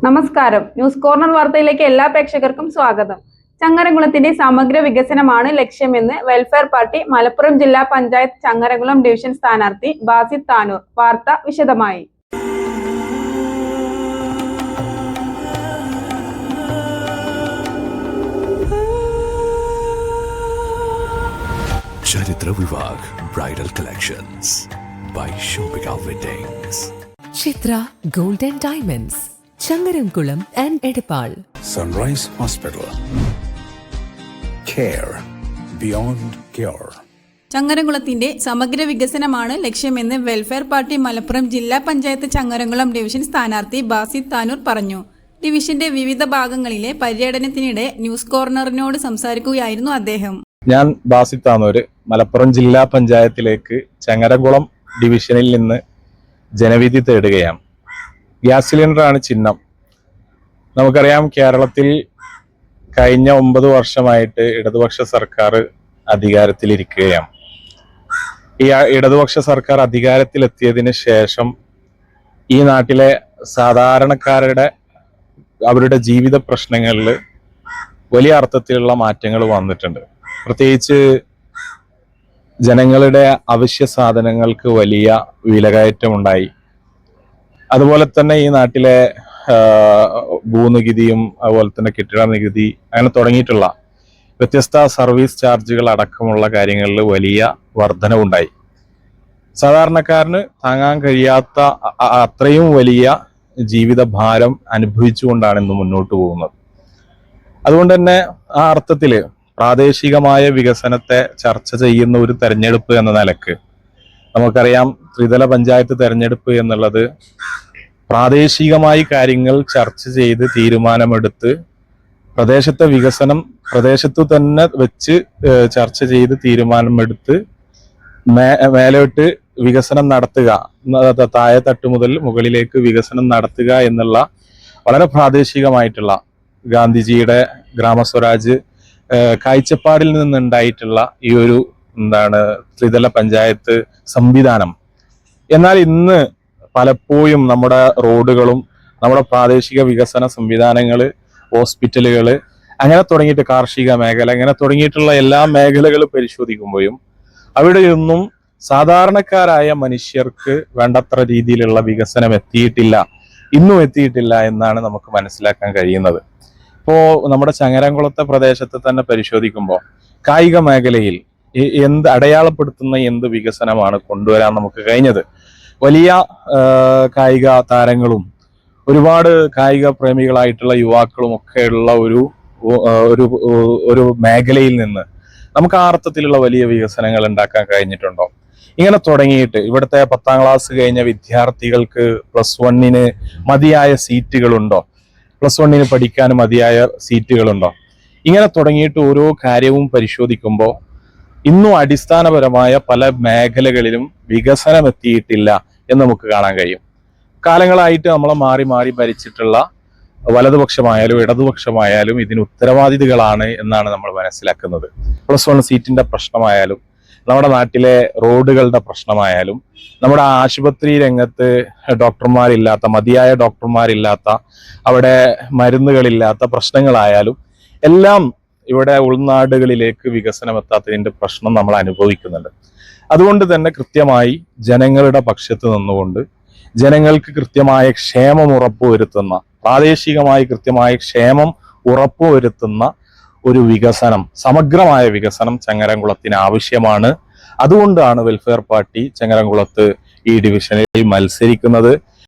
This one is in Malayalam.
നമസ്കാരം. ന്യൂസ് കോർണർ വാർത്തയിലേക്ക് എല്ലാ പ്രേക്ഷകർക്കും സ്വാഗതം. ചങ്ങരംകുളത്തിന്റെ സമഗ്ര വികസനമാണ് ലക്ഷ്യമെന്ന് വെൽഫെയർ പാർട്ടി മലപ്പുറം ജില്ലാ പഞ്ചായത്ത് ചങ്ങരംകുളം ഡിവിഷൻ സ്ഥാനാർത്ഥി ബാസിത് താനൂർ. വാർത്ത വിശദമായി. Charithra Vivah bridal collections by shopping weddings. Chithra gold and diamonds, Changaramkulam and Edappal. Sunrise hospital, care beyond cure. ചങ്ങരംകുളത്തിന്റെ സമഗ്ര വികസനമാണ് ലക്ഷ്യമെന്ന് വെൽഫെയർ പാർട്ടി മലപ്പുറം ജില്ലാ പഞ്ചായത്ത് ചങ്ങരംകുളം ഡിവിഷൻ സ്ഥാനാർത്ഥി ബാസിത് താനൂർ പറഞ്ഞു. ഡിവിഷന്റെ വിവിധ ഭാഗങ്ങളിലെ പര്യടനത്തിനിടെ ന്യൂസ് കോർണറിനോട് സംസാരിക്കുകയായിരുന്നു അദ്ദേഹം. ഞാൻ ബാസിത് താനൂർ, മലപ്പുറം ജില്ലാ പഞ്ചായത്തിലേക്ക് ചങ്ങരംകുളം ഡിവിഷനിൽ നിന്ന് ജനവിധി തേടുകയാണ്. ഗ്യാസ് സിലിണ്ടറാണ് ചിഹ്നം. നമുക്കറിയാം, കേരളത്തിൽ കഴിഞ്ഞ 9 വർഷമായിട്ട് ഇടതുപക്ഷ സർക്കാർ അധികാരത്തിലിരിക്കുകയാണ്. ഈ ഇടതുപക്ഷ സർക്കാർ അധികാരത്തിലെത്തിയതിന് ശേഷം ഈ നാട്ടിലെ സാധാരണക്കാരുടെ അവരുടെ ജീവിത പ്രശ്നങ്ങളിൽ വലിയ അർത്ഥത്തിലുള്ള മാറ്റങ്ങൾ വന്നിട്ടുണ്ട്. പ്രത്യേകിച്ച് ജനങ്ങളുടെ അവശ്യ സാധനങ്ങൾക്ക് വലിയ വിലകയറ്റമുണ്ടായി. അതുപോലെ തന്നെ ഈ നാട്ടിലെ ഭൂനികുതിയും അതുപോലെ തന്നെ കെട്ടിട നികുതി അങ്ങനെ തുടങ്ങിയിട്ടുള്ള വ്യത്യസ്ത സർവീസ് ചാർജുകൾ അടക്കമുള്ള കാര്യങ്ങളിൽ വലിയ വർധനവുണ്ടായി. സാധാരണക്കാരന് താങ്ങാൻ കഴിയാത്ത അത്രയും വലിയ ജീവിത ഭാരം അനുഭവിച്ചുകൊണ്ടാണ് ഇന്ന് മുന്നോട്ട് പോകുന്നത്. അതുകൊണ്ട് തന്നെ ആ അർത്ഥത്തില് പ്രാദേശികമായ വികസനത്തെ ചർച്ച ചെയ്യുന്ന ഒരു തെരഞ്ഞെടുപ്പ് എന്ന നിലക്ക് നമുക്കറിയാം, ത്രിതല പഞ്ചായത്ത് തെരഞ്ഞെടുപ്പ് എന്നുള്ളത് പ്രാദേശികമായി കാര്യങ്ങൾ ചർച്ച ചെയ്ത് തീരുമാനമെടുത്ത് പ്രദേശത്തെ വികസനം പ്രദേശത്തു തന്നെ വെച്ച് ചർച്ച ചെയ്ത് തീരുമാനമെടുത്ത് മേലോട്ട് വികസനം നടത്തുക, താഴെ തട്ട് മുതൽ മുകളിലേക്ക് വികസനം നടത്തുക എന്നുള്ള വളരെ പ്രാദേശികമായിട്ടുള്ള ഗാന്ധിജിയുടെ ഗ്രാമസ്വരാജ് കാഴ്ചപ്പാടിൽ നിന്നുണ്ടായിട്ടുള്ള ഈ ഒരു ത്രിതല പഞ്ചായത്ത് സംവിധാനം. എന്നാൽ ഇന്ന് പലപ്പോഴും നമ്മുടെ റോഡുകളും നമ്മുടെ പ്രാദേശിക വികസന സംവിധാനങ്ങള്, ഹോസ്പിറ്റലുകള് അങ്ങനെ തുടങ്ങിയിട്ട് കാർഷിക മേഖല അങ്ങനെ തുടങ്ങിയിട്ടുള്ള എല്ലാ മേഖലകളും പരിശോധിക്കുമ്പോഴും അവിടെയൊന്നും സാധാരണക്കാരായ മനുഷ്യർക്ക് വേണ്ടത്ര രീതിയിലുള്ള വികസനം ഇന്നും എത്തിയിട്ടില്ല എന്നാണ് നമുക്ക് മനസ്സിലാക്കാൻ കഴിയുന്നത്. ഇപ്പോ നമ്മുടെ ചങ്ങരംകുളത്തെ പ്രദേശത്ത് തന്നെ പരിശോധിക്കുമ്പോൾ കായിക മേഖലയിൽ അടയാളപ്പെടുത്തുന്ന എന്ത് വികസനമാണ് കൊണ്ടുവരാൻ നമുക്ക് കഴിഞ്ഞത്? വലിയ കായിക താരങ്ങളും ഒരുപാട് കായിക പ്രേമികളായിട്ടുള്ള യുവാക്കളും ഒക്കെയുള്ള ഒരു മേഖലയിൽ നിന്ന് നമുക്ക് ആ അർത്ഥത്തിലുള്ള വലിയ വികസനങ്ങൾ ഉണ്ടാക്കാൻ കഴിഞ്ഞിട്ടുണ്ടോ? ഇങ്ങനെ തുടങ്ങിയിട്ട് ഇവിടുത്തെ 10ാം ക്ലാസ് കഴിഞ്ഞ വിദ്യാർത്ഥികൾക്ക് +1 മതിയായ സീറ്റുകളുണ്ടോ? +1 പഠിക്കാൻ മതിയായ സീറ്റുകളുണ്ടോ? ഇങ്ങനെ തുടങ്ങിയിട്ട് ഓരോ കാര്യവും പരിശോധിക്കുമ്പോൾ ഇന്നും അടിസ്ഥാനപരമായ പല മേഖലകളിലും വികസനം എത്തിയിട്ടില്ല എന്ന് നമുക്ക് കാണാൻ കഴിയും. കാലങ്ങളായിട്ട് നമ്മളെ മാറി മാറി ഭരിച്ചിട്ടുള്ള വലതുപക്ഷമായാലും ഇടതുപക്ഷമായാലും ഇതിന് ഉത്തരവാദികളാണ് എന്നാണ് നമ്മൾ മനസ്സിലാക്കുന്നത്. +1 സീറ്റിന്റെ പ്രശ്നമായാലും നമ്മുടെ നാട്ടിലെ റോഡുകളുടെ പ്രശ്നമായാലും നമ്മുടെ ആശുപത്രി രംഗത്ത് മതിയായ ഡോക്ടർമാരില്ലാത്ത അവിടെ മരുന്നുകളില്ലാത്ത പ്രശ്നങ്ങളായാലും എല്ലാം ഇവിടെ ഉൾനാടുകളിലേക്ക് വികസനം എത്താത്തതിന്റെ പ്രശ്നം നമ്മൾ അനുഭവിക്കുന്നുണ്ട്. അതുകൊണ്ട് തന്നെ കൃത്യമായി ജനങ്ങളുടെ പക്ഷത്ത് നിന്നുകൊണ്ട് ജനങ്ങൾക്ക് കൃത്യമായ ക്ഷേമം ഉറപ്പുവരുത്തുന്ന, പ്രാദേശികമായി കൃത്യമായ ക്ഷേമം ഉറപ്പുവരുത്തുന്ന ഒരു വികസനം, സമഗ്രമായ വികസനം ചങ്ങരംകുളത്തിന് ആവശ്യമാണ്. അതുകൊണ്ടാണ് വെൽഫെയർ പാർട്ടി ചങ്ങരംകുളത്ത് ഈ ഡിവിഷനിൽ മത്സരിക്കുന്നത്.